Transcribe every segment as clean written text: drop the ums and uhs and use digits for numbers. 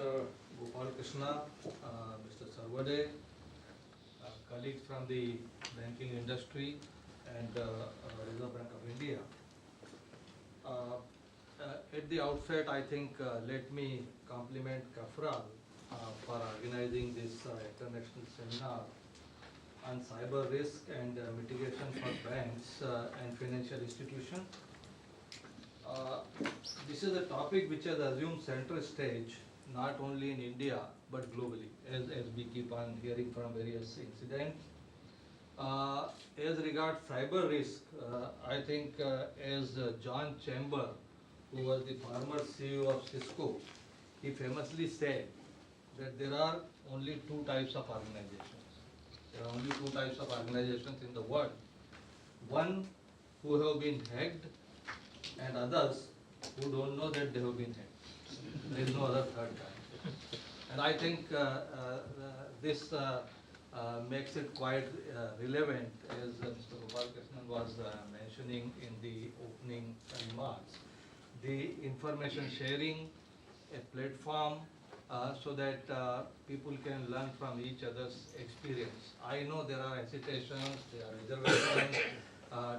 Mr. Gopal Krishna, Mr. Sarvade, colleagues from the banking industry and Reserve Bank of India. At the outset, I think let me compliment Kafral for organizing this international seminar on cyber risk and mitigation for banks and financial institutions. This is a topic which has assumed center stage not only in India but globally, as we keep on hearing from various incidents. As regards cyber risk, I think as John Chamber, who was the former CEO of Cisco, he famously said that there are only two types of organizations. There are only two types of organizations in the world. One who have been hacked and others who don't know that they have been hacked. There is no other third kind. And I think this makes it quite relevant, as Mr. Gopal Krishnan was mentioning in the opening remarks. The information sharing, a platform so that people can learn from each other's experience. I know there are hesitations, there are reservations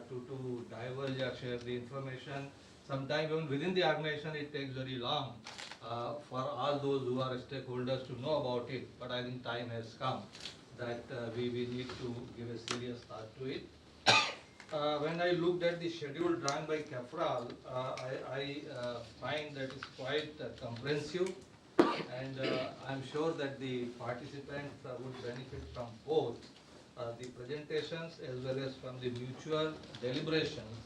to divulge or share the information. Sometimes even within the organization it takes very long for all those who are stakeholders to know about it, but I think time has come that we need to give a serious thought to it. When I looked at the schedule drawn by Kafral, I find that it's quite comprehensive, and I'm sure that the participants would benefit from both the presentations as well as from the mutual deliberations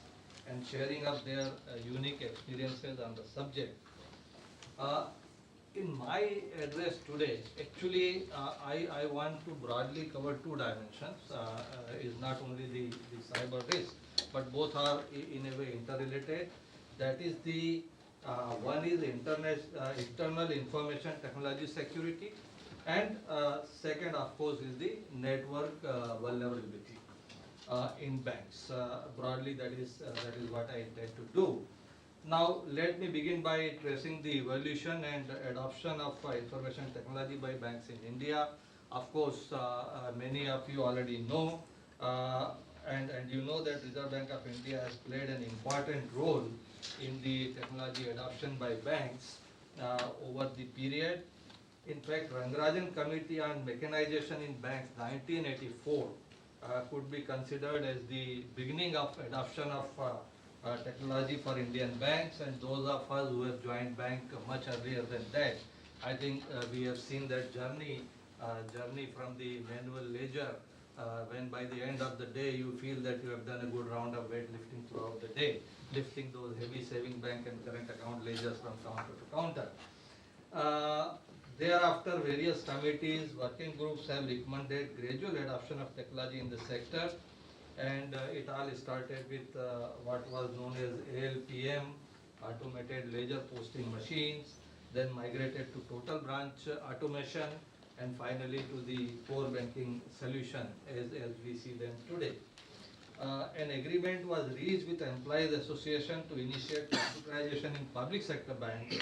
and sharing of their unique experiences on the subject. In my address today, actually I want to broadly cover two dimensions. Is not only the cyber risk, but both are in a way interrelated. That is the one is internal information technology security, and second of course is the network vulnerability in banks. Broadly that is what I intend to do. Now let me begin by tracing the evolution and adoption of information technology by banks in India. Of course, many of you already know, and you know that Reserve Bank of India has played an important role in the technology adoption by banks over the period. In fact, Rangarajan Committee on Mechanization in Banks 1984 could be considered as the beginning of adoption of technology for Indian banks, and those of us who have joined bank much earlier than that, I think we have seen that journey from the manual ledger, when by the end of the day you feel that you have done a good round of weightlifting throughout the day, lifting those heavy saving bank and current account ledgers from counter to counter. Thereafter, various committees, working groups have recommended gradual adoption of technology in the sector, and it all started with what was known as ALPM, automated ledger posting machines, then migrated to total branch automation, and finally to the core banking solution as we see them today. An agreement was reached with the Employees Association to initiate computerization in public sector banks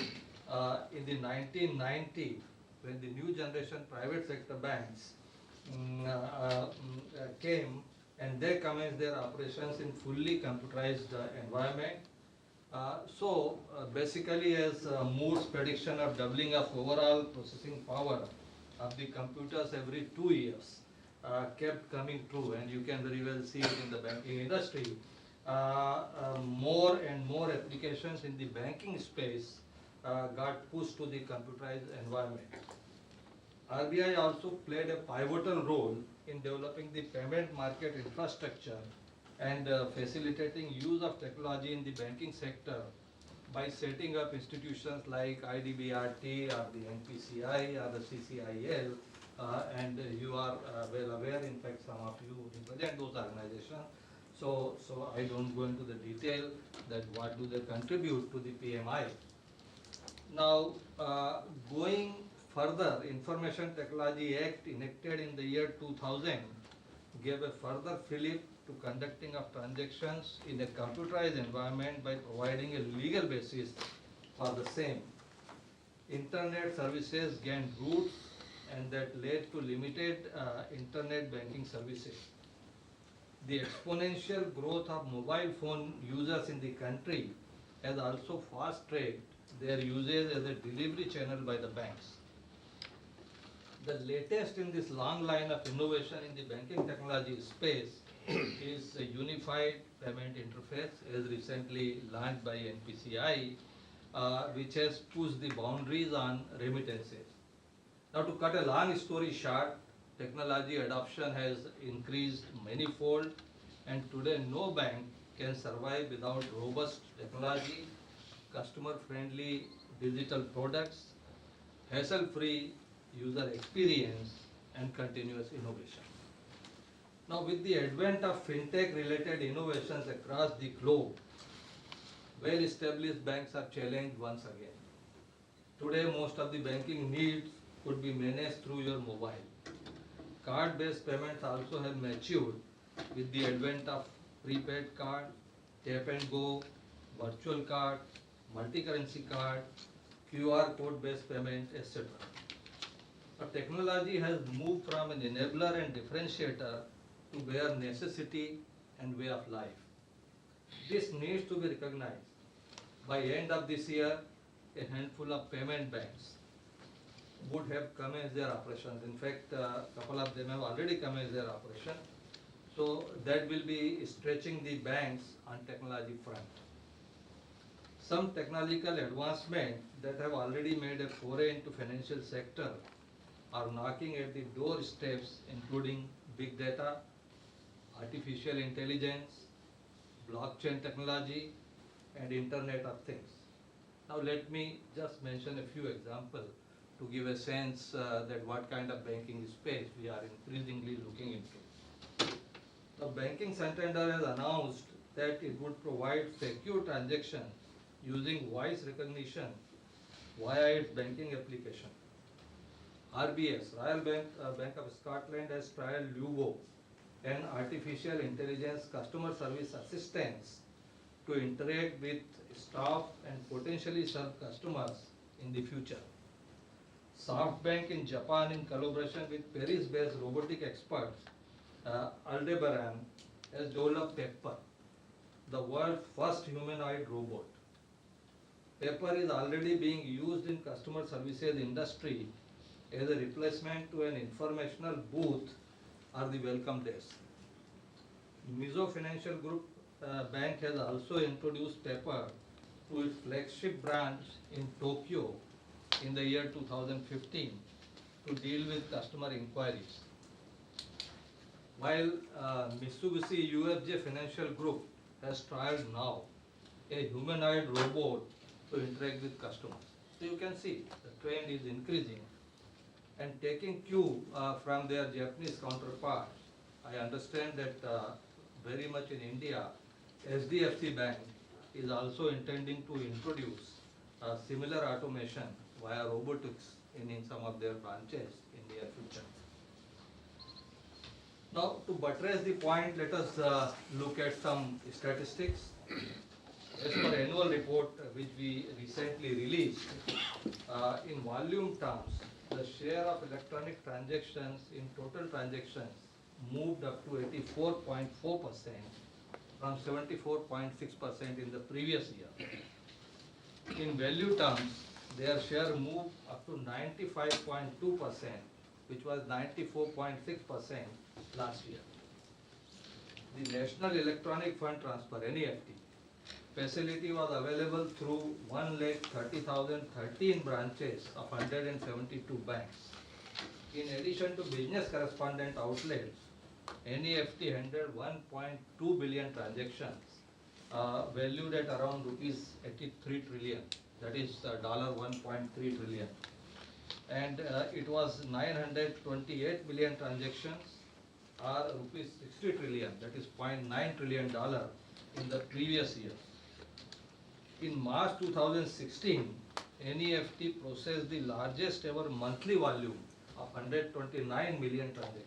in the 1990, when the new generation private sector banks came, and they commenced their operations in fully computerized environment. Basically, as Moore's prediction of doubling of overall processing power of the computers every 2 years kept coming true, and you can very well see it in the banking industry. More and more applications in the banking space got pushed to the computerized environment. RBI also played a pivotal role in developing the payment market infrastructure and facilitating use of technology in the banking sector by setting up institutions like IDBRT or the NPCI or the CCIL, and you are well aware, in fact some of you represent those organizations, so I don't go into the detail that what do they contribute to the PMI. Now going further, Information Technology Act enacted in the year 2000 gave a further fillip to conducting of transactions in a computerized environment by providing a legal basis for the same. internet services gained roots and that led to limited internet banking services. The exponential growth of mobile phone users in the country has also fast-tracked their usage as a delivery channel by the banks. The latest in this long line of innovation in the banking technology space is a unified payment interface as recently launched by NPCI, which has pushed the boundaries on remittances. Now, to cut a long story short, technology adoption has increased manifold, and today no bank can survive without robust technology, customer-friendly digital products, hassle-free user experience, and continuous innovation. Now, with the advent of fintech-related innovations across the globe, well-established banks are challenged once again. Today, most of the banking needs could be managed through your mobile. Card-based payments also have matured with the advent of prepaid card, tap and go, virtual card, multi-currency card, QR code-based payment, etc. But technology has moved from an enabler and differentiator to bare necessity and way of life. This needs to be recognized. By end of this year, a handful of payment banks would have commenced their operations. In fact, a couple of them have already commenced their operation. So that will be stretching the banks on technology front. Some technological advancements that have already made a foray into financial sector are knocking at the doorsteps, including big data, artificial intelligence, blockchain technology, and Internet of Things. Now let me just mention a few examples to give a sense that what kind of banking space we are increasingly looking into. The Banking Santander has announced that it would provide secure transactions using voice recognition via its banking application. RBS, Royal Bank of Scotland, has trialed Lugo, an artificial intelligence customer service assistance to interact with staff and potentially serve customers in the future. SoftBank in Japan, in collaboration with Paris-based robotic experts Aldebaran, has developed Pepper, the world's first humanoid robot. Pepper is already being used in customer services industry as a replacement to an informational booth or the welcome desk. Mizo Financial Group Bank has also introduced Pepper to its flagship branch in Tokyo in the year 2015 to deal with customer inquiries. While Mitsubishi UFJ Financial Group has trialed now a humanoid robot to interact with customers. So you can see the trend is increasing, and taking cue from their Japanese counterparts, I understand that very much in India, SDFC Bank is also intending to introduce similar automation via robotics in some of their branches in near future. Now, to buttress the point, let us look at some statistics. As per annual report which we recently released, in volume terms, the share of electronic transactions in total transactions moved up to 84.4% from 74.6% in the previous year. In value terms, their share moved up to 95.2%, which was 94.6% last year. The National Electronic Fund Transfer, NEFT, facility was available through 1,30,013 branches of 172 banks. In addition to business correspondent outlets, NEFT handled 1.2 billion transactions valued at around rupees 83 trillion, that is $1.3 trillion. And it was 928 million transactions or rupees 60 trillion, that is $0.9 trillion in the previous year. In March 2016, NEFT processed the largest ever monthly volume of 129 million transactions.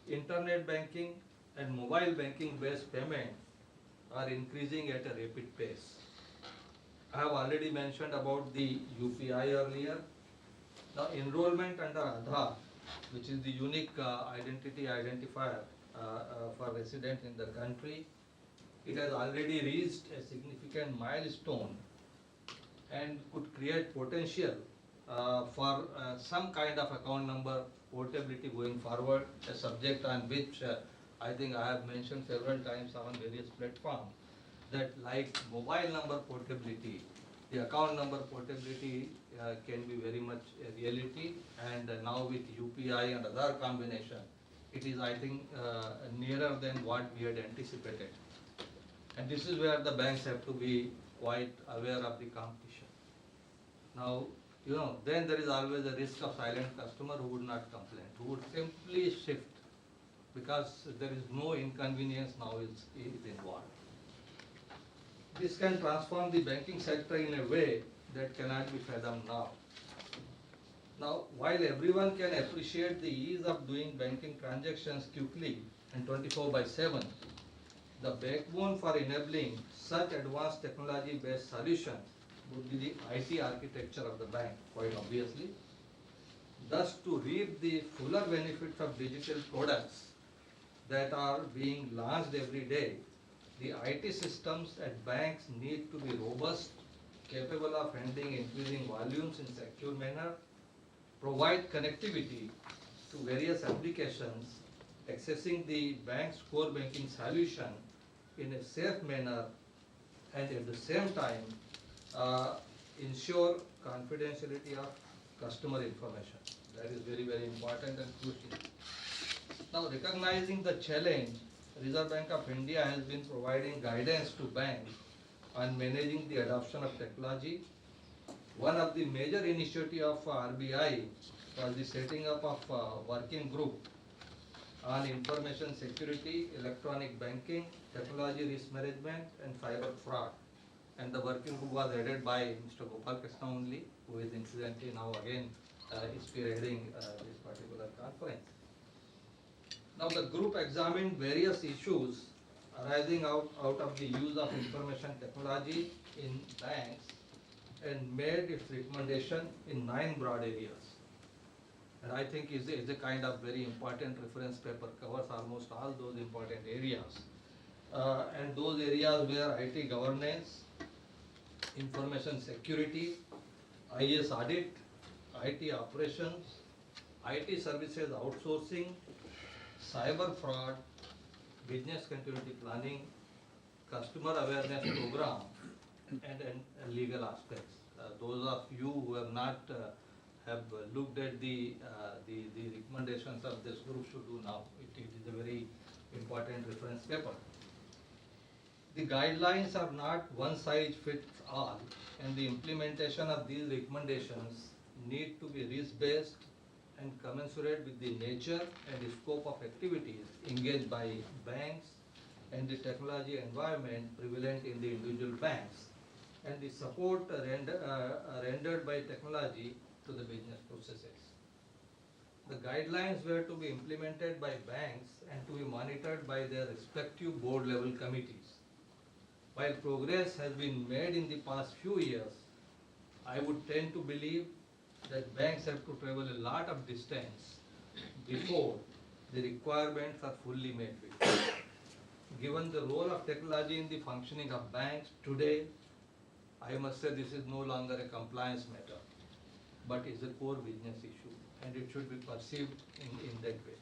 Internet banking and mobile banking based payments are increasing at a rapid pace. I have already mentioned about the UPI earlier. Now enrollment under Aadhaar, which is the unique identity identifier for resident in the country, it has already reached a significant milestone and could create potential for some kind of account number portability going forward, a subject on which I think I have mentioned several times on various platforms, that like mobile number portability, the account number portability can be very much a reality, and now with UPI and other combination, it is I think nearer than what we had anticipated. And this is where the banks have to be quite aware of the competition. Now, then there is always a risk of silent customer who would not complain, who would simply shift because there is no inconvenience now is involved. This can transform the banking sector in a way that cannot be fathomed now. Now, while everyone can appreciate the ease of doing banking transactions quickly and 24/7, the backbone for enabling such advanced technology-based solutions would be the IT architecture of the bank, quite obviously. Thus, to reap the fuller benefits of digital products that are being launched every day, the IT systems at banks need to be robust, capable of handling increasing volumes in secure manner, provide connectivity to various applications, accessing the bank's core banking solution in a safe manner, and at the same time ensure confidentiality of customer information. That is very, very important and crucial. Now, recognizing the challenge, Reserve Bank of India has been providing guidance to banks on managing the adoption of technology. One of the major initiatives of RBI was the setting up of a working group on information security, electronic banking, technology risk management, and cyber fraud. And the working group was headed by Mr. Gopal Krishna only, who is incidentally now again spearheading this particular conference. Now the group examined various issues arising out of the use of information technology in banks and made its recommendation in 9 broad areas. And I think is a kind of very important reference paper, covers almost all those important areas. And those areas were IT governance, information security, IS audit, IT operations, IT services outsourcing, cyber fraud, business continuity planning, customer awareness program, and legal aspects. Those of you who have not have looked at the recommendations of this group should do now. It is a very important reference paper. The guidelines are not one size fits all, and the implementation of these recommendations need to be risk-based and commensurate with the nature and the scope of activities engaged by banks and the technology environment prevalent in the individual banks, and the support rendered by technology to the business processes. The guidelines were to be implemented by banks and to be monitored by their respective board level committees. While progress has been made in the past few years, I would tend to believe that banks have to travel a lot of distance before the requirements are fully met with. Given the role of technology in the functioning of banks today, I must say this is no longer a compliance matter, but is a core business issue, and it should be perceived in that way.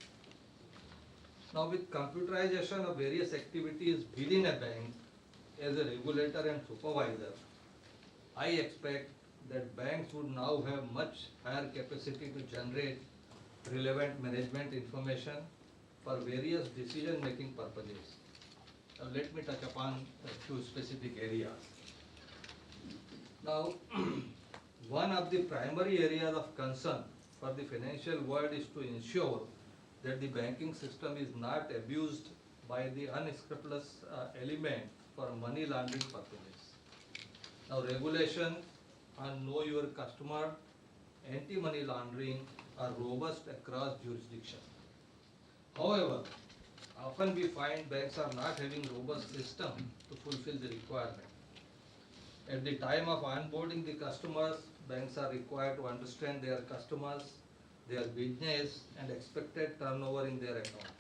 Now, with computerization of various activities within a bank, as a regulator and supervisor, I expect that banks would now have much higher capacity to generate relevant management information for various decision-making purposes. Now, let me touch upon a few specific areas. Now, one of the primary areas of concern for the financial world is to ensure that the banking system is not abused by the unscrupulous element for money laundering purposes. Now, regulation on know your customer, anti-money laundering are robust across jurisdictions. However, often we find banks are not having robust system to fulfill the requirement. At the time of onboarding the customers, banks are required to understand their customers, their business and expected turnover in their account,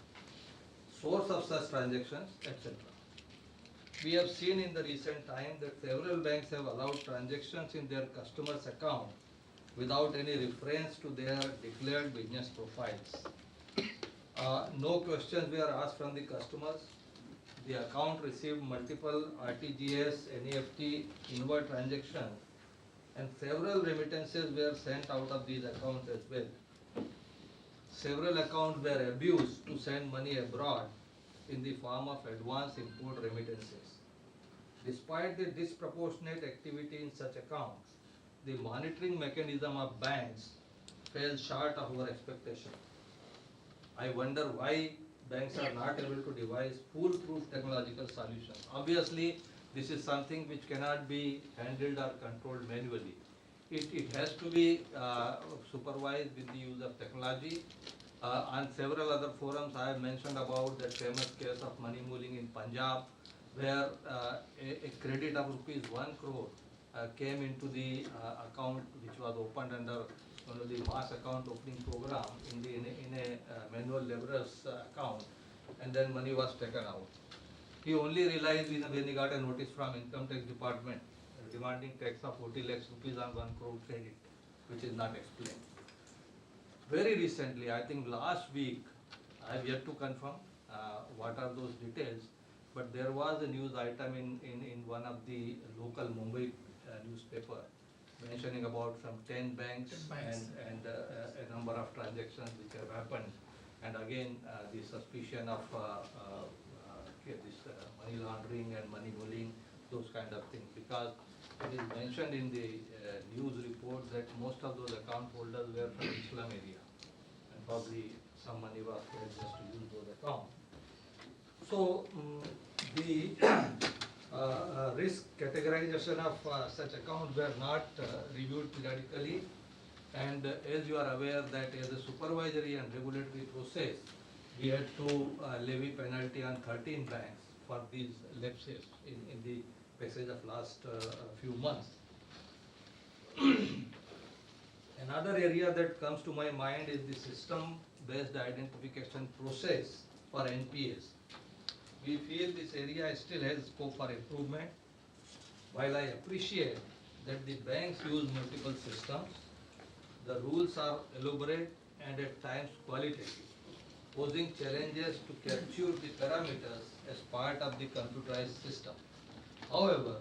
source of such transactions, etc. We have seen in the recent time that several banks have allowed transactions in their customers' account without any reference to their declared business profiles. No questions were asked from the customers. The account received multiple RTGS, NEFT, inward transactions, and several remittances were sent out of these accounts as well. Several accounts were abused to send money abroad in the form of advance import remittances. Despite the disproportionate activity in such accounts, the monitoring mechanism of banks fell short of our expectation. I wonder why banks are not able to devise foolproof technological solutions. Obviously, this is something which cannot be handled or controlled manually. It has to be supervised with the use of technology. On several other forums, I have mentioned about that famous case of money muling in Punjab, where a credit of rupees 1 crore came into the account which was opened under one of the mass account opening program in a manual laborer's account, and then money was taken out. He only realized when he got a notice from income tax department demanding tax of 40 lakhs rupees on 1 crore credit, which is not explained. Very recently, I think last week, I have yet to confirm what are those details, but there was a news item in one of the local Mumbai newspaper mentioning about some 10 banks, and a number of transactions which have happened, and again the suspicion of this money laundering and money muling, those kind of things, because it is mentioned in the news report that most of those account holders were from Islam area, and probably some money was paid just to use those accounts. So the risk categorization of such accounts were not reviewed periodically, and as you are aware that as a supervisory and regulatory process, we had to levy penalty on 13 banks for these lapses in the passage of last few months. Another area that comes to my mind is the system-based identification process for NPAs. We feel this area still has scope for improvement. While I appreciate that the banks use multiple systems, the rules are elaborate and at times qualitative, posing challenges to capture the parameters as part of the computerized system. However,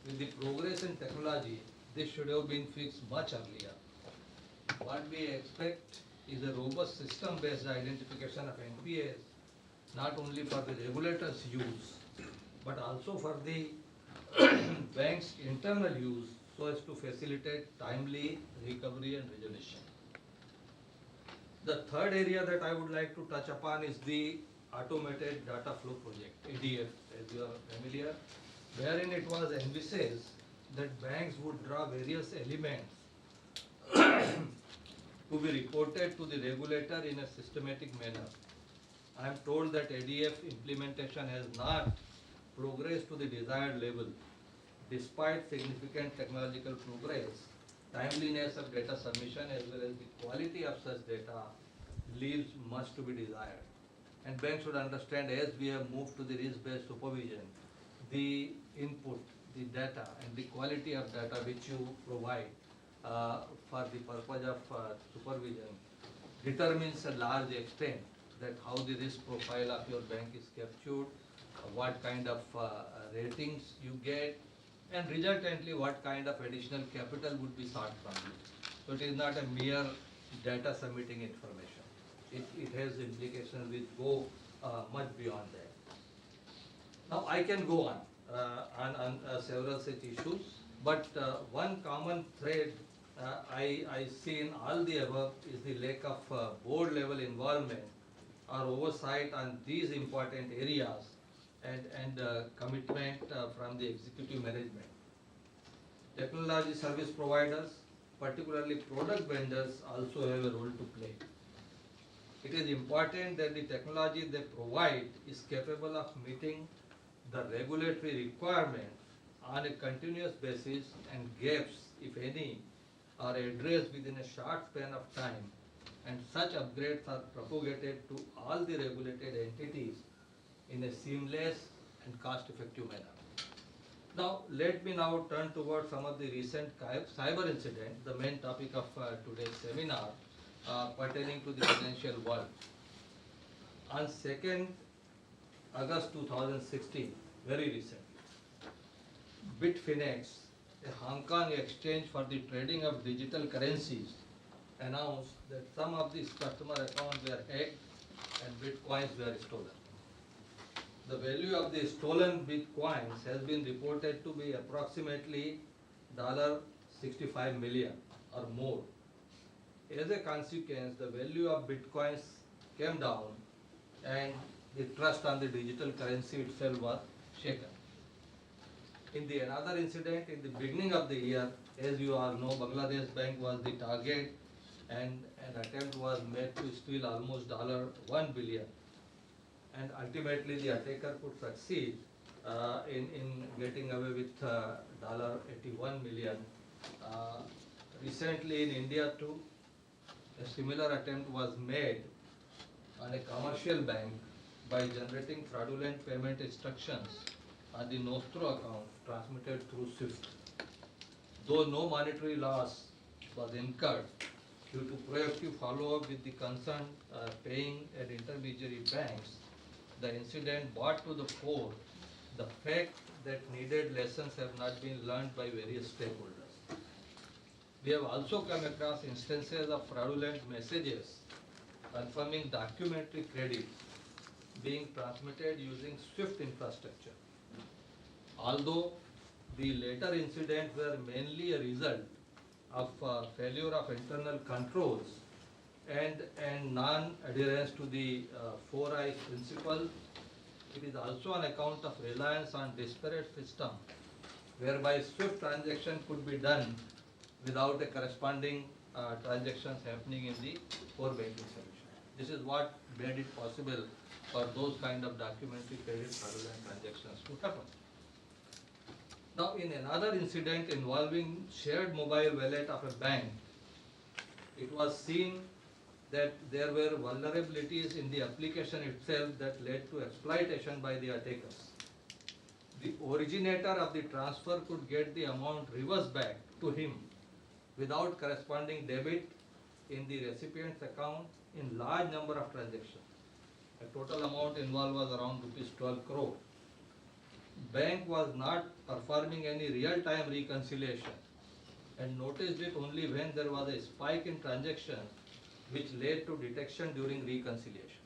with the progress in technology, this should have been fixed much earlier. What we expect is a robust system-based identification of NPAs, not only for the regulators' use, but also for the bank's internal use, so as to facilitate timely recovery and resolution. The third area that I would like to touch upon is the Automated Data Flow Project, ADF, as you are familiar, wherein it was envisaged that banks would draw various elements to be reported to the regulator in a systematic manner. I am told that ADF implementation has not progressed to the desired level. Despite significant technological progress, timeliness of data submission as well as the quality of such data leaves much to be desired. And banks should understand, as we have moved to the risk-based supervision, the input, the data and the quality of data which you provide for the purpose of supervision determines a large extent that how the risk profile of your bank is captured, what kind of ratings you get, and resultantly what kind of additional capital would be sought from you. So it is not a mere data submitting information. It has implications which go much beyond that. Now I can go on several such issues, but one common thread I see in all the above is the lack of board level involvement or oversight on these important areas, and commitment from the executive management. Technology service providers, particularly product vendors, also have a role to play. It is important that the technology they provide is capable of meeting the regulatory requirements on a continuous basis, and gaps, if any, are addressed within a short span of time, and such upgrades are propagated to all the regulated entities in a seamless and cost-effective manner. Now, let me now turn towards some of the recent cyber incidents, the main topic of today's seminar, pertaining to the financial world. On 2nd August 2016, very recently, Bitfinex, a Hong Kong exchange for the trading of digital currencies, announced that some of these customer accounts were hacked and bitcoins were stolen. The value of the stolen bitcoins has been reported to be approximately $65 million or more. As a consequence, the value of bitcoins came down and the trust on the digital currency itself was shaken. In the another incident, in the beginning of the year, as you all know, Bangladesh Bank was the target and an attempt was made to steal almost $1 billion. And ultimately the attacker could succeed in getting away with $81 million. Recently in India too, a similar attempt was made on a commercial bank by generating fraudulent payment instructions on the Nostro account transmitted through SWIFT. Though no monetary loss was incurred due to proactive follow-up with the concerned paying and intermediary banks, the incident brought to the fore the fact that needed lessons have not been learned by various stakeholders. We have also come across instances of fraudulent messages confirming documentary credits being transmitted using SWIFT infrastructure. Although the later incidents were mainly a result of failure of internal controls and non-adherence to the 4 Eyes principle, it is also on account of reliance on disparate systems whereby SWIFT transaction could be done without a corresponding transactions happening in the core banking solution. This is what made it possible for those kind of documentary credit fraudulent transactions to happen. Now, in another incident involving shared mobile wallet of a bank, it was seen that there were vulnerabilities in the application itself that led to exploitation by the attackers. The originator of the transfer could get the amount reversed back to him without corresponding debit in the recipient's account in large number of transactions. The total amount involved was around rupees 12 crore. Bank was not performing any real-time reconciliation and noticed it only when there was a spike in transactions which led to detection during reconciliation.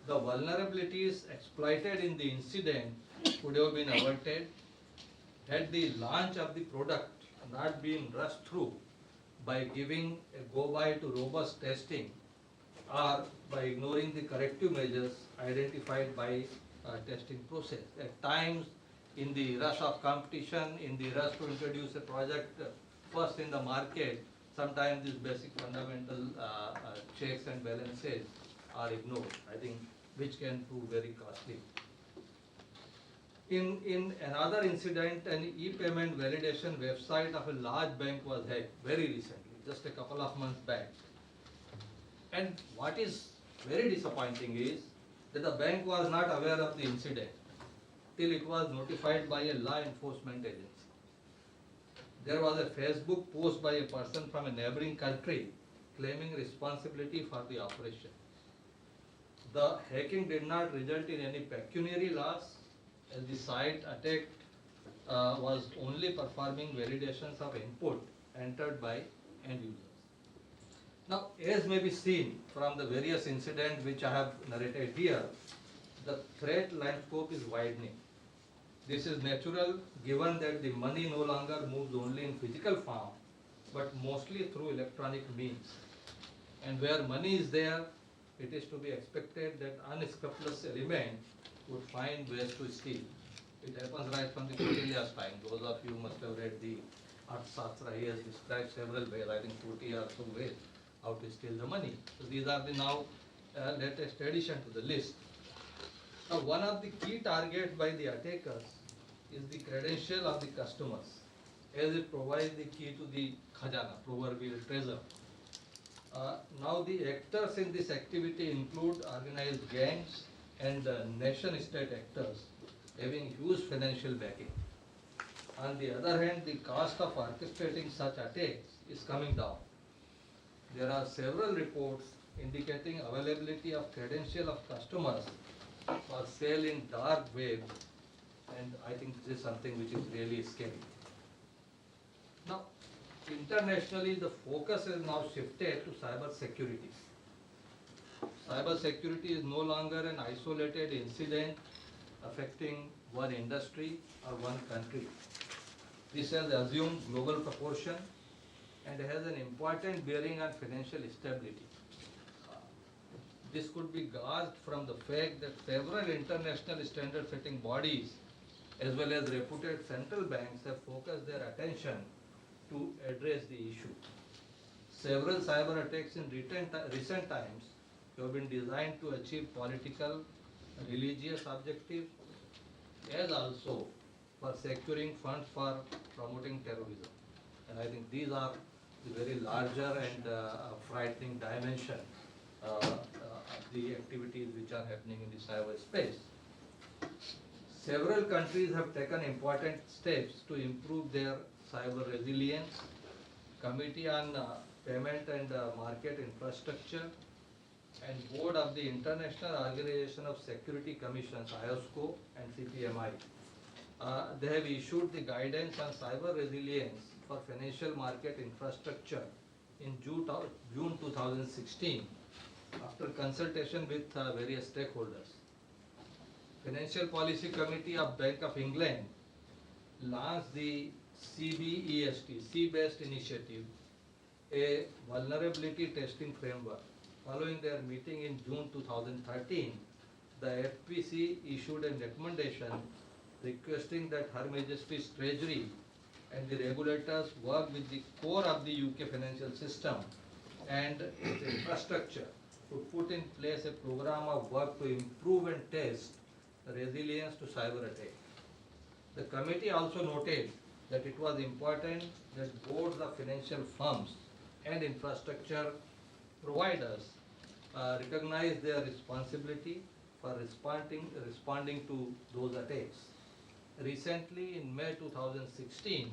The vulnerabilities exploited in the incident could have been averted had the launch of the product not been rushed through by giving a go-by to robust testing or by ignoring the corrective measures identified by testing process. At times, in the rush of competition, in the rush to introduce a project first in the market, sometimes these basic fundamental checks and balances are ignored, I think, which can prove very costly. In another incident, an e-payment validation website of a large bank was hacked very recently, just a couple of months back. And what is very disappointing is that the bank was not aware of the incident till it was notified by a law enforcement agency. There was a Facebook post by a person from a neighboring country claiming responsibility for the operation. The hacking did not result in any pecuniary loss, as the site attacked was only performing validations of input entered by end users. Now, as may be seen from the various incidents which I have narrated here, the threat landscape is widening. This is natural given that the money no longer moves only in physical form, but mostly through electronic means. And where money is there, it is to be expected that unscrupulous elements would find ways to steal. It happens right from the Kautilya's time. Those of you must have read the Arthashastra. He has described several ways, I think 40 or so ways, how to steal the money. So these are the now latest addition to the list. Now, one of the key targets by the attackers is the credential of the customers, as it provides the key to the khajana, proverbial treasure. Now the actors in this activity include organized gangs and nation-state actors having huge financial backing. On the other hand, the cost of orchestrating such attacks is coming down. There are several reports indicating availability of credential of customers for sale in dark web, and I think this is something which is really scary. Now, internationally, the focus has now shifted to cyber security. Cyber security is no longer an isolated incident affecting one industry or one country. This has assumed global proportion and has an important bearing on financial stability. This could be gauged from the fact that several international standard setting bodies as well as reputed central banks have focused their attention to address the issue. Several cyber attacks in recent times have been designed to achieve political, religious objectives, as also for securing funds for promoting terrorism. And I think these are the very larger and frightening dimension of the activities which are happening in the cyberspace. Several countries have taken important steps to improve their cyber resilience. Committee on Payment and Market Infrastructure and Board of the International Organization of Security Commissions, IOSCO and CPMI. They have issued the guidance on cyber resilience for financial market infrastructure in June 2016 after consultation with various stakeholders. Financial Policy Committee of Bank of England launched the CBEST, C-based initiative, a vulnerability testing framework. Following their meeting in June 2013, the FPC issued a recommendation requesting that Her Majesty's Treasury and the regulators work with the core of the UK financial system and its infrastructure to put in place a program of work to improve and test resilience to cyber attack. The committee also noted that it was important that boards of financial firms and infrastructure providers recognize their responsibility for responding to those attacks. Recently, in May 2016,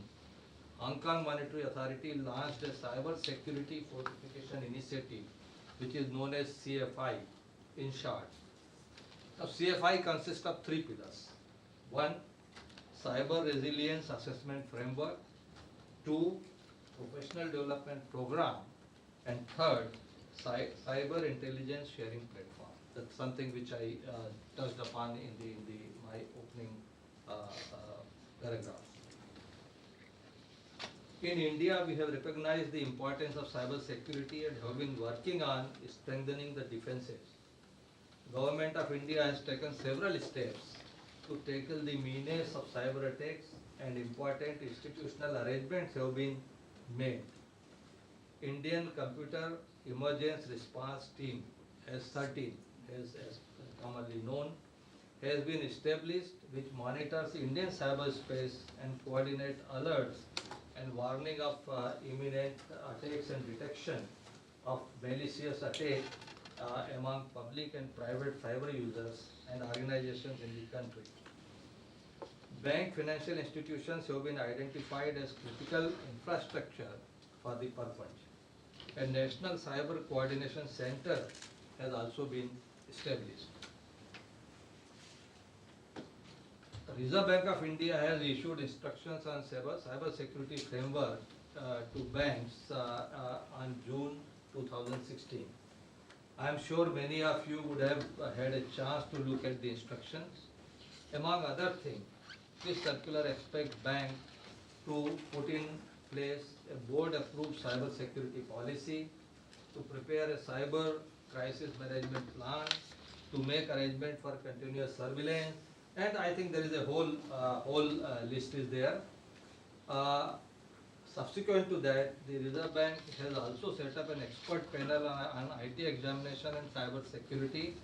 Hong Kong Monetary Authority launched a cyber security fortification initiative, which is known as CFI in short. Now, CFI consists of three pillars. One, cyber resilience assessment framework. Two, professional development program. And third, cyber intelligence sharing platform. That's something which I touched upon in my opening paragraph. In India, we have recognized the importance of cyber security and have been working on strengthening the defenses. Government of India has taken several steps to tackle the menace of cyber attacks, and important institutional arrangements have been made. Indian Computer Emergency Response Team, S13, as commonly known, has been established, which monitors Indian cyberspace and coordinates alerts and warning of imminent attacks and detection of malicious attack among public and private cyber users and organizations in the country. Bank financial institutions have been identified as critical infrastructure for the purpose. A National Cyber Coordination Center has also been established. The Reserve Bank of India has issued instructions on cyber security framework to banks on June 2016. I am sure many of you would have had a chance to look at the instructions. Among other things, this circular expects banks to put in place a board-approved cyber security policy, to prepare a cyber crisis management plan, to make arrangement for continuous surveillance, and I think there is a whole list is there. Subsequent to that, the Reserve Bank has also set up an expert panel on IT examination and cyber security,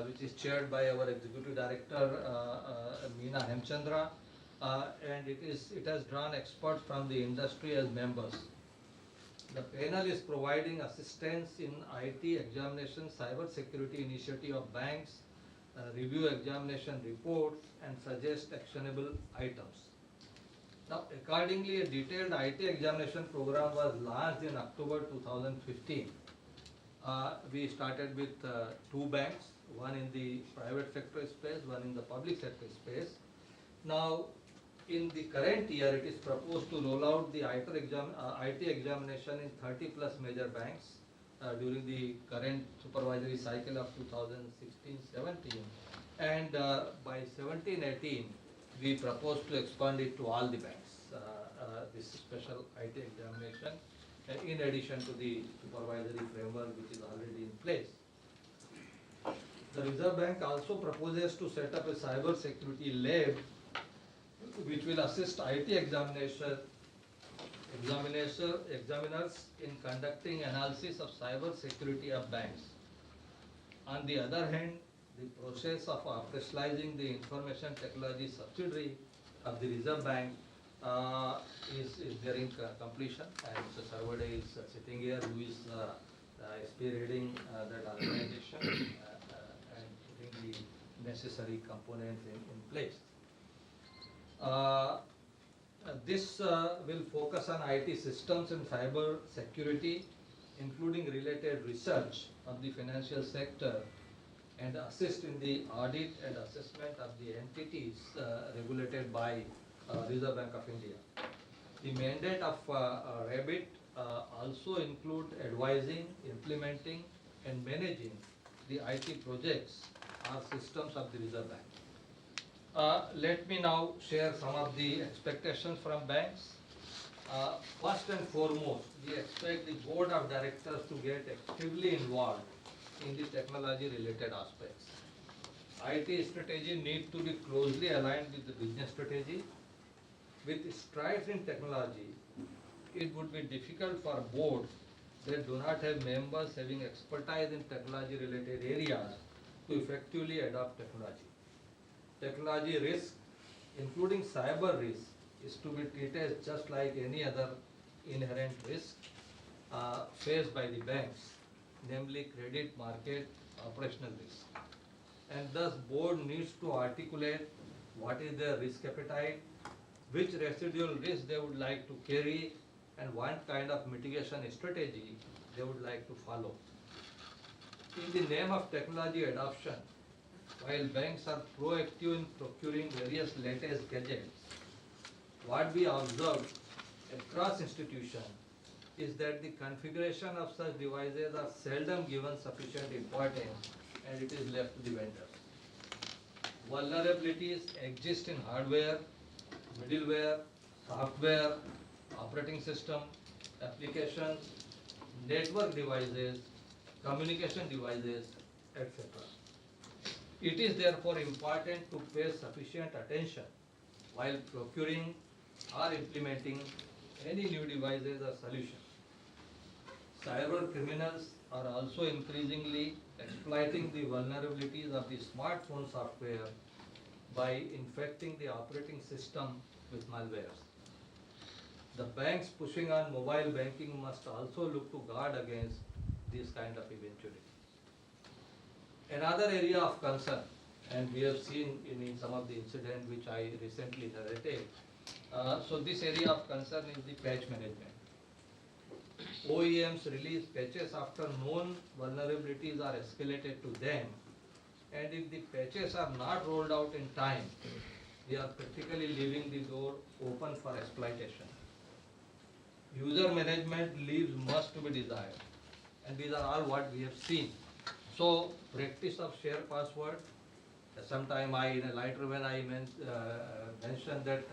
which is chaired by our Executive Director, Meena Hemchandra. and it has drawn experts from the industry as members. The panel is providing assistance in IT examination, cyber security initiative of banks, review examination reports, and suggest actionable items. Now, accordingly, a detailed IT examination program was launched in October 2015. We started with two banks, one in the private sector space, one in the public sector space. Now, in the current year, it is proposed to roll out the IT examination in 30 plus major banks during the current supervisory cycle of 2016-17. And by 17-18, we propose to expand it to all the banks, this special IT examination, in addition to the supervisory framework which is already in place. The Reserve Bank also proposes to set up a cyber security lab which will assist IT examiners in conducting analysis of cyber security of banks. On the other hand, the process of operationalizing the information technology subsidiary of the Reserve Bank is nearing completion, and Mr. Sarvade is sitting here, who is spearheading that organization and putting the necessary components in place. This will focus on IT systems and cyber security, including related research of the financial sector, and assist in the audit and assessment of the entities regulated by Reserve Bank of India. The mandate of RABIT also include advising, implementing, and managing the IT projects or systems of the Reserve Bank. Let me now share some of the expectations from banks. First and foremost, we expect the board of directors to get actively involved in the technology related aspects. IT strategy needs to be closely aligned with the business strategy. With strides in technology, it would be difficult for boards that do not have members having expertise in technology related areas to effectively adopt technology. Technology risk, including cyber risk, is to be treated just like any other inherent risk faced by the banks, namely credit, market, operational risk. And thus board needs to articulate what is their risk appetite, which residual risk they would like to carry, and what kind of mitigation strategy they would like to follow. In the name of technology adoption, while banks are proactive in procuring various latest gadgets, what we observe across institutions is that the configuration of such devices are seldom given sufficient importance, and it is left to the vendors. Vulnerabilities exist in hardware, middleware, software, operating system, applications, network devices, communication devices, etc. It is therefore important to pay sufficient attention while procuring or implementing any new devices or solutions. Cyber criminals are also increasingly exploiting the vulnerabilities of the smartphone software by infecting the operating system with malwares. The banks pushing on mobile banking must also look to guard against this kind of eventuality. Another area of concern, and we have seen in some of the incidents which I recently narrated, so this area of concern is the patch management. OEMs release patches after known vulnerabilities are escalated to them, and if the patches are not rolled out in time, they are practically leaving the door open for exploitation. User management leaves much to be desired, and these are all what we have seen. So, practice of shared password. Sometime in a lighter when I mentioned that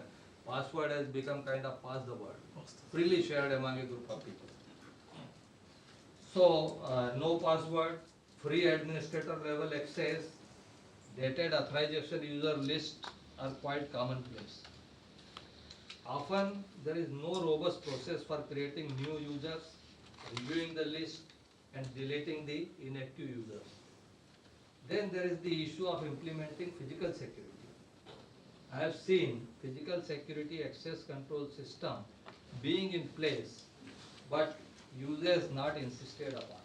password has become kind of pass the word, freely shared among a group of people. So, no password, free administrator level access, dated authorization user list are quite commonplace. Often there is no robust process for creating new users, reviewing the list, and deleting the inactive users. Then there is the issue of implementing physical security. I have seen physical security access control system being in place, but users not insisted upon.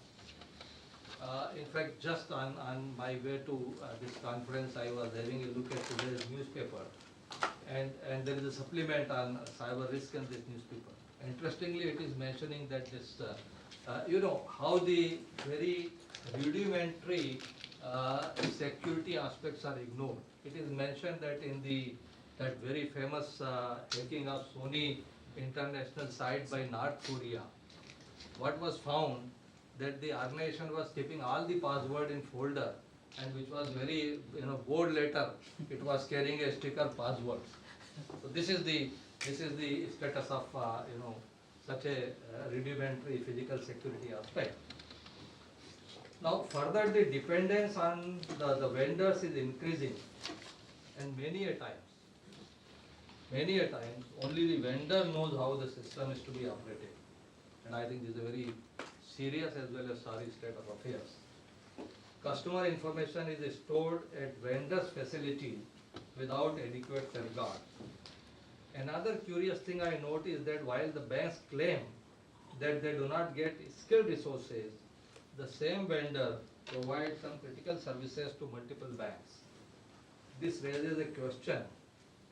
In fact, just on my way to this conference, I was having a look at today's newspaper, and there is a supplement on cyber risk in this newspaper. Interestingly, it is mentioning that this, how the very rudimentary security aspects are ignored. It is mentioned that in that very famous hacking of Sony international site by North Korea, what was found that the organization was keeping all the password in folder, and which was very bold letter, it was carrying a sticker password. So this is the status of such a rudimentary physical security aspect. Now further, the dependence on the vendors is increasing, and many a times only the vendor knows how the system is to be operated. And I think this is a very serious as well as sorry state of affairs. Customer information is stored at vendors' facility without adequate safeguard. Another curious thing I note is that while the banks claim that they do not get skilled resources, the same vendor provides some critical services to multiple banks. This raises a question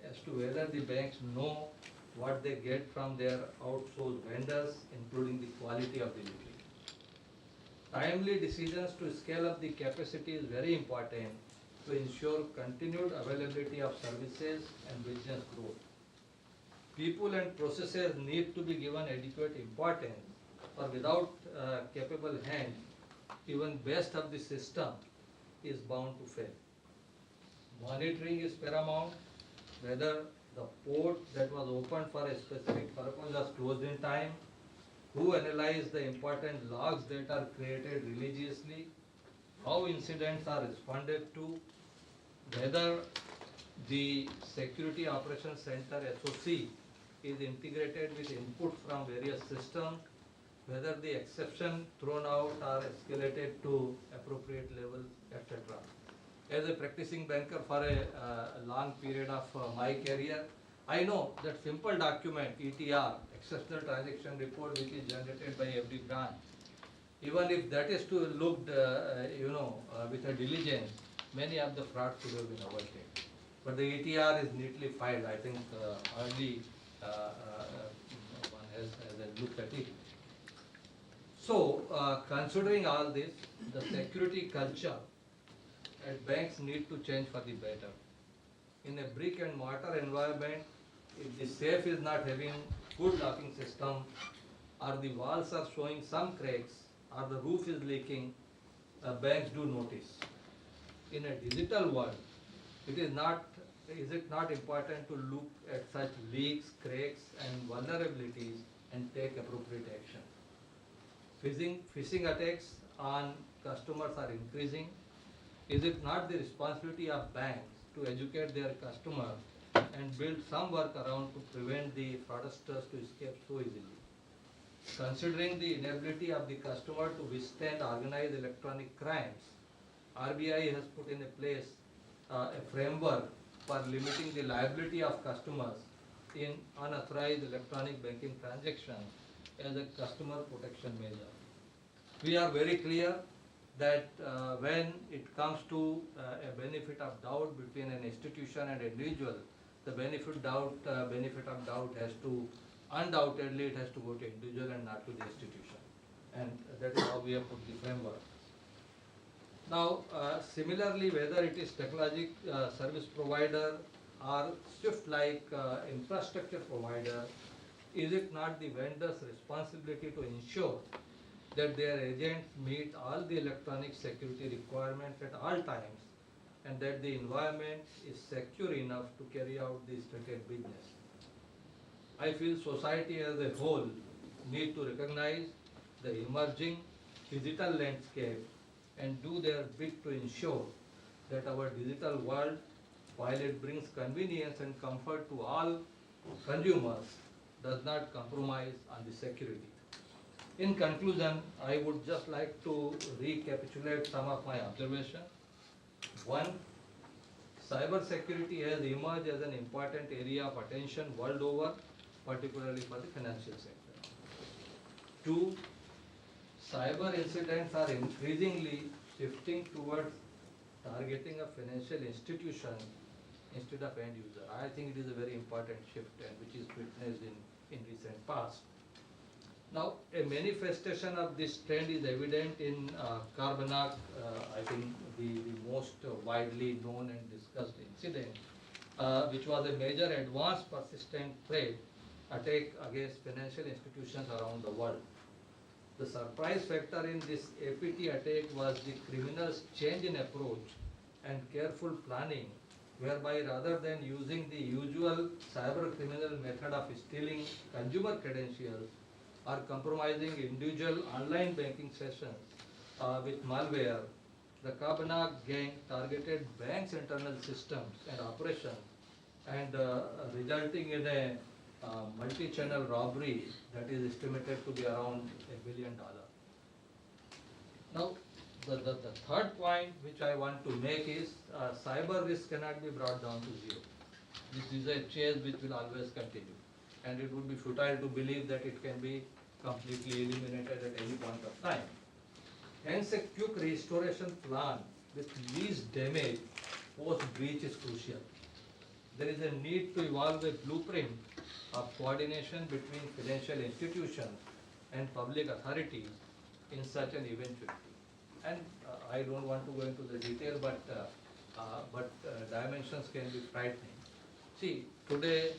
as to whether the banks know what they get from their outsourced vendors, including the quality of delivery. Timely decisions to scale up the capacity is very important to ensure continued availability of services and business growth. People and processes need to be given adequate importance, or without capable hands, even best of the system is bound to fail. Monitoring is paramount, whether the port that was opened for a specific purpose was closed in time, who analyzed the important logs that are created religiously, how incidents are responded to, whether the Security Operations Center SOC is integrated with input from various systems, whether the exception thrown out are escalated to appropriate levels, etc. As a practicing banker for a long period of my career, I know that simple document, ETR, exceptional transaction report, which is generated by every branch, even if that is to looked, with a diligence, many of the frauds could have been avoided. But the ETR is neatly filed. I think hardly one has a look at it. So, considering all this, the security culture at banks need to change for the better. In a brick and mortar environment, if the safe is not having good locking system, or the walls are showing some cracks, or the roof is leaking, banks do notice. In a digital world, is it not important to look at such leaks, cracks and vulnerabilities and take appropriate action? Phishing attacks on customers are increasing. Is it not the responsibility of banks to educate their customers and build some workaround to prevent the fraudsters to escape so easily? Considering the inability of the customer to withstand organized electronic crimes, RBI has put in place a framework for limiting the liability of customers in unauthorized electronic banking transactions as a customer protection measure. We are very clear that when it comes to a benefit of doubt between an institution and individual, the benefit of doubt has to, undoubtedly it has to go to individual and not to the institution. And that is how we have put the framework. Now, similarly, whether it is technology service provider or shift-like infrastructure provider, is it not the vendor's responsibility to ensure that their agents meet all the electronic security requirements at all times, and that the environment is secure enough to carry out the stated business? I feel society as a whole need to recognize the emerging digital landscape and do their bit to ensure that our digital world, while it brings convenience and comfort to all consumers, does not compromise on the security. In conclusion, I would just like to recapitulate some of my observations. One, cyber security has emerged as an important area of attention world over, particularly for the financial sector. Two, cyber incidents are increasingly shifting towards targeting a financial institution instead of end user. I think it is a very important shift and which is witnessed in recent past. Now, a manifestation of this trend is evident in Carbonac, I think the most widely known and discussed incident, which was a major advanced persistent threat attack against financial institutions around the world. The surprise factor in this APT attack was the criminals' change in approach and careful planning, whereby rather than using the usual cyber criminal method of stealing consumer credentials or compromising individual online banking sessions with malware, the Kabana gang targeted banks' internal systems and operations and resulting in a multi-channel robbery that is estimated to be around $1 billion. Now, the third point which I want to make is cyber risk cannot be brought down to zero. This is a chase which will always continue, and it would be futile to believe that it can be completely eliminated at any point of time. Hence, a quick restoration plan with least damage post-breach is crucial. There is a need to evolve a blueprint of coordination between financial institutions and public authorities in such an eventuality. And I don't want to go into the detail, but dimensions can be frightening. See, today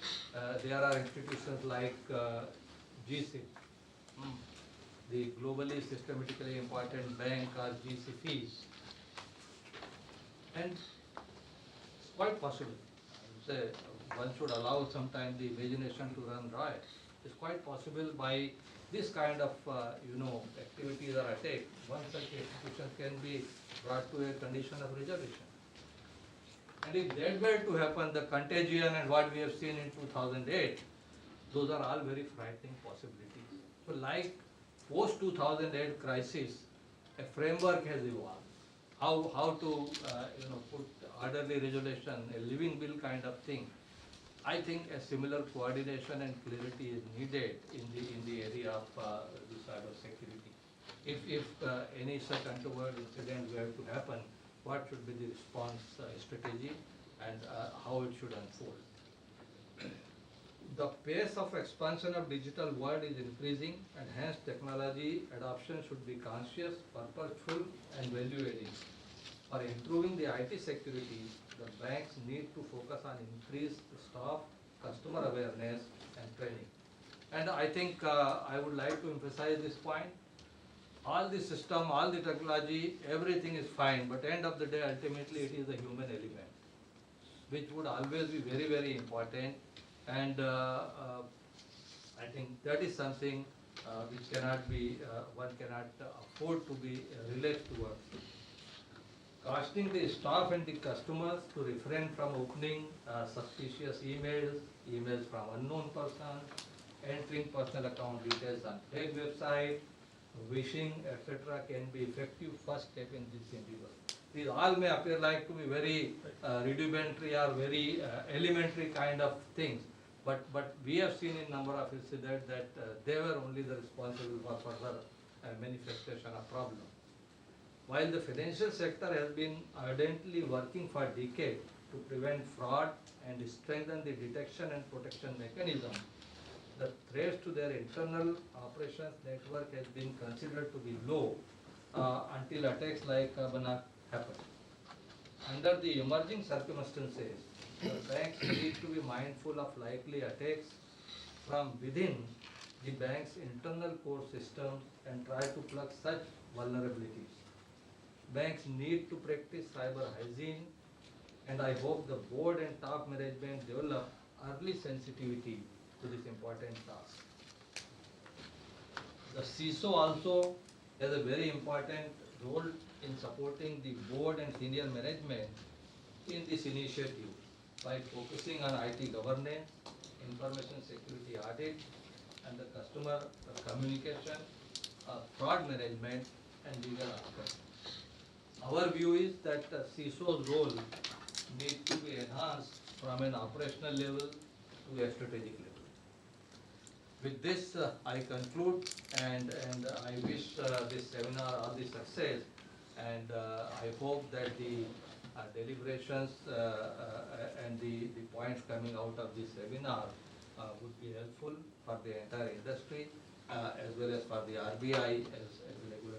there are institutions like GC, the globally systematically important bank or GCFs, and it's quite possible. I would say one should allow sometimes the imagination to run riot. It's quite possible by this kind of activities or attack, one such institution can be brought to a condition of resolution. And if that were to happen, the contagion and what we have seen in 2008, those are all very frightening possibilities. So like post-2008 crisis, a framework has evolved. How to put orderly resolution, a living bill kind of thing. I think a similar coordination and clarity is needed in the area of the cyber security. If any such untoward incident were to happen, what should be the response strategy and how it should unfold? The pace of expansion of digital world is increasing, and hence technology adoption should be conscious, purposeful, and value-adding. For improving the IT security, the banks need to focus on increased staff, customer awareness, and training. And I think I would like to emphasize this point. All the system, all the technology, everything is fine, but end of the day, ultimately, it is the human element, which would always be very, very important. And I think that is something which cannot be, one cannot afford to be relaxed towards. Cautioning the staff and the customers to refrain from opening suspicious emails from unknown persons, entering personal account details on fake website, wishing, etc. can be effective first step in this endeavor. These all may appear like to be very rudimentary or very elementary kind of things, but we have seen in number of incidents that they were only the responsible for further manifestation of problem. While the financial sector has been ardently working for decades to prevent fraud and strengthen the detection and protection mechanism, the threats to their internal operations network has been considered to be low until attacks like Banak happened. Under the emerging circumstances, the banks need to be mindful of likely attacks from within the bank's internal core systems and try to plug such vulnerabilities. Banks need to practice cyber hygiene, and I hope the board and top management develop early sensitivity to this important task. The CISO also has a very important role in supporting the board and senior management in this initiative by focusing on IT governance, information security audit, and the customer communication, fraud management, and legal aspects. Our view is that CISO's role need to be enhanced from an operational level to a strategic level. With this, I conclude, and I wish this seminar all the success, and I hope that the deliberations and the points coming out of this seminar would be helpful for the entire industry as well as for the RBI as a regulator.